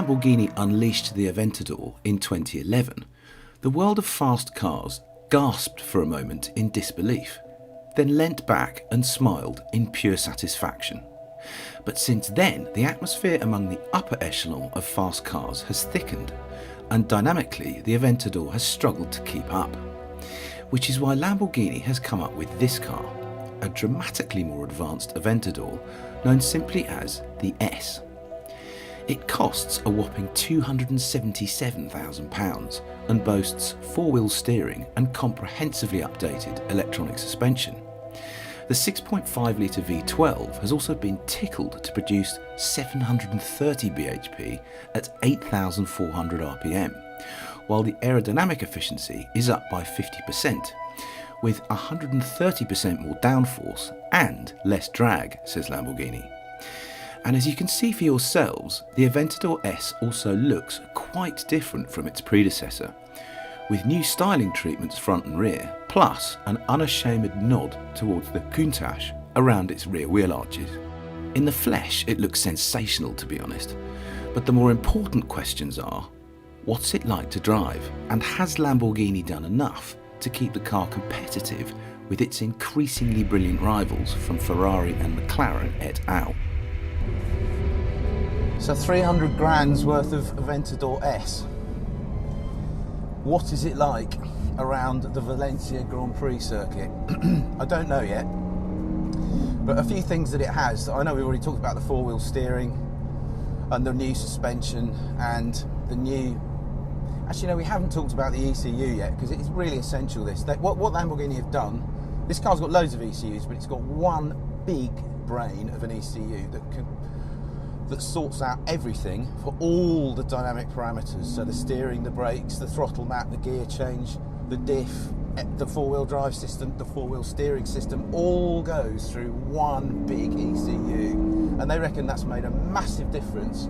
Lamborghini unleashed the Aventador in 2011, the world of fast cars gasped for a moment in disbelief, then leant back and smiled in pure satisfaction. But since then, the atmosphere among the upper echelon of fast cars has thickened, and dynamically the Aventador has struggled to keep up. Which is why Lamborghini has come up with this car, a dramatically more advanced Aventador known simply as the S. It costs a whopping £277,000 and boasts four-wheel steering and comprehensively updated electronic suspension. The 6.5-litre V12 has also been tickled to produce 730 bhp at 8,400 rpm, while the aerodynamic efficiency is up by 50%, with 130% more downforce and less drag, says Lamborghini. And as you can see for yourselves, the Aventador S also looks quite different from its predecessor, with new styling treatments front and rear, plus an unashamed nod towards the Countach around its rear wheel arches. In the flesh, it looks sensational, to be honest, but the more important questions are, what's it like to drive, and has Lamborghini done enough to keep the car competitive with its increasingly brilliant rivals from Ferrari and McLaren et al.? So 300 grand's worth of Aventador S. What is it like around the Valencia Grand Prix circuit? I don't know yet, but a few things that it has. I know we've already talked about the four-wheel steering and the new suspension and the new... Actually, no, we haven't talked about the ECU yet, because it's really essential. What Lamborghini have done, this car's got loads of ECUs, but it's got one big brain of an ECU that sorts out everything for all the dynamic parameters. So the steering, the brakes, the throttle map, the gear change, the diff, the four-wheel drive system, the four-wheel steering system, all goes through one big ECU. And they reckon that's made a massive difference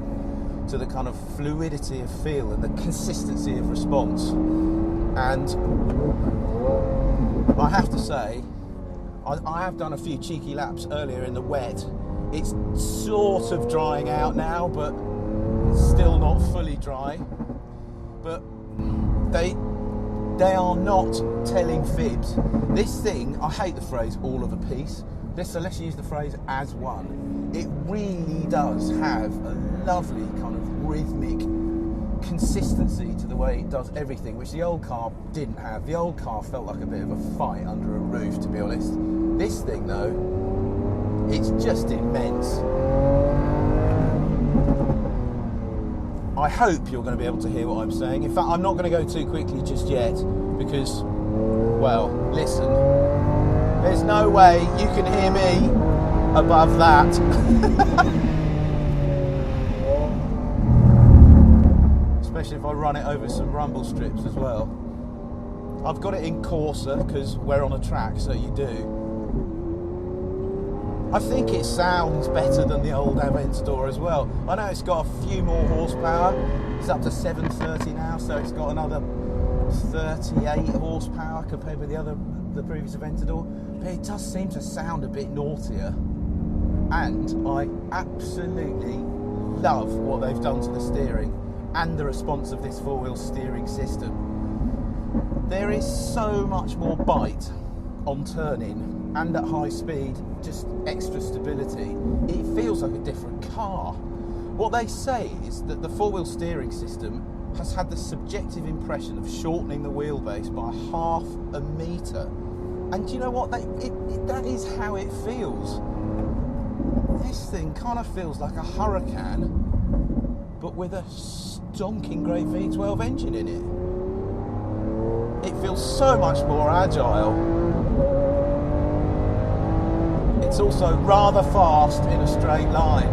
to the kind of fluidity of feel and the consistency of response. And I have to say, I have done a few cheeky laps earlier in the wet. It's sort of drying out now, but it's still not fully dry. But they are not telling fibs. This thing, I hate the phrase all of a piece. So let's use the phrase as one. It really does have a lovely kind of rhythmic consistency to the way it does everything, which the old car didn't have. The old car felt like a bit of a fight under a roof, to be honest. This thing, though, it's just immense. I hope you're going to be able to hear what I'm saying. In fact, I'm not going to go too quickly just yet because, well, listen, there's no way you can hear me above that. Especially if I run it over some rumble strips as well. I've got it in Corsa because we're on a track, so you do. I think it sounds better than the old Aventador as well. I know it's got a few more horsepower. It's up to 730 now, so it's got another 38 horsepower compared with the previous Aventador. But it does seem to sound a bit naughtier. And I absolutely love what they've done to the steering and the response of this four-wheel steering system. There is so much more bite on turning and at high speed, just extra stability. It feels like a different car. What they say is that the four-wheel steering system has had the subjective impression of shortening the wheelbase by 0.5 metre. And do you know what? That is how it feels. This thing kind of feels like a Hurricane, but with a stonking great V12 engine in it. It feels so much more agile. It's also rather fast in a straight line.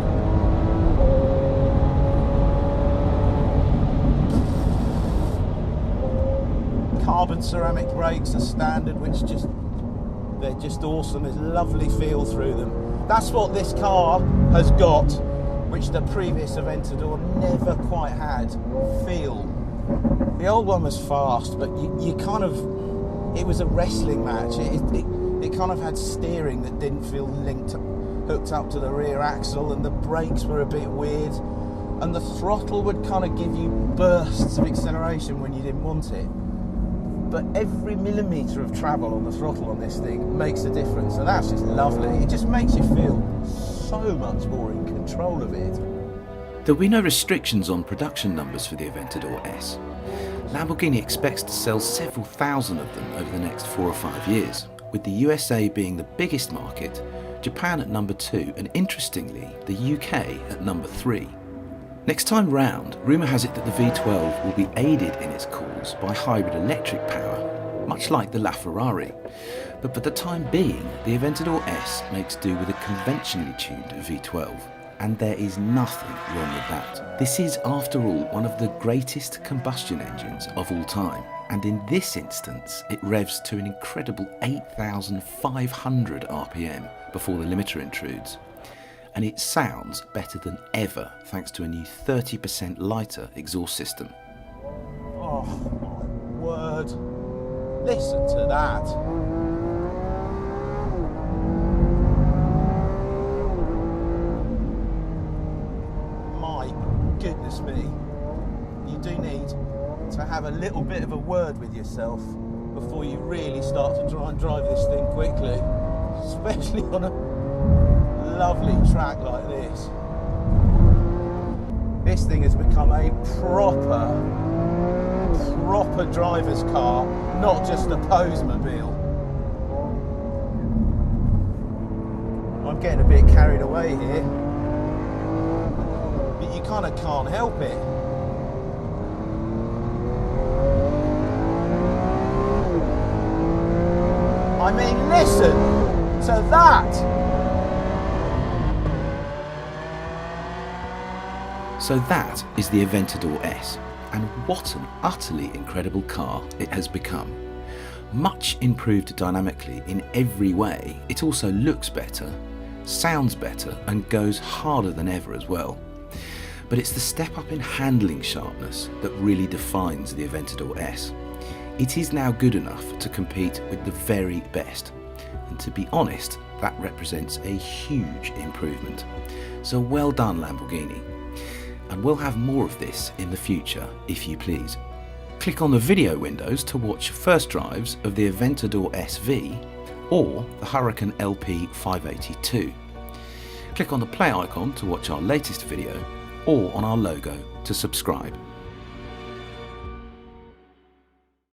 Carbon ceramic brakes are standard, they're just awesome. There's lovely feel through them. That's what this car has got, which the previous Aventador never quite had. Feel. The old one was fast, but you kind of, it was a wrestling match. It kind of had steering that didn't feel hooked up to the rear axle, and the brakes were a bit weird. and the throttle would kind of give you bursts of acceleration when you didn't want it. But every millimetre of travel on the throttle on this thing makes a difference, and that's just lovely. It just makes you feel so much more in control of it. There'll be no restrictions on production numbers for the Aventador S. Lamborghini expects to sell several thousand of them over the next 4 or 5 years, with the USA being the biggest market, Japan at number 2, and interestingly, the UK at number 3. Next time round, rumour has it that the V12 will be aided in its cause by hybrid electric power, much like the LaFerrari. But for the time being, the Aventador S makes do with a conventionally tuned V12. And there is nothing wrong with that. This is, after all, one of the greatest combustion engines of all time. And in this instance, it revs to an incredible 8,500 RPM before the limiter intrudes. And it sounds better than ever thanks to a new 30% lighter exhaust system. Oh my word. Listen to that. Goodness me, you do need to have a little bit of a word with yourself before you really start to try and drive this thing quickly, especially on a lovely track like this. This thing has become a proper driver's car, not just a posemobile. I'm getting a bit carried away here. You kind of can't help it. I mean, listen to that. So that is the Aventador S, and what an utterly incredible car it has become. Much improved dynamically in every way, it also looks better, sounds better, and goes harder than ever as well. But it's the step up in handling sharpness that really defines the Aventador S. It is now good enough to compete with the very best, and to be honest, that represents a huge improvement. So well done, Lamborghini. And we'll have more of this in the future, if you please. Click on the video windows to watch first drives of the Aventador SV or the Hurricane LP 582. Click on the play icon to watch our latest video, or on our logo to subscribe.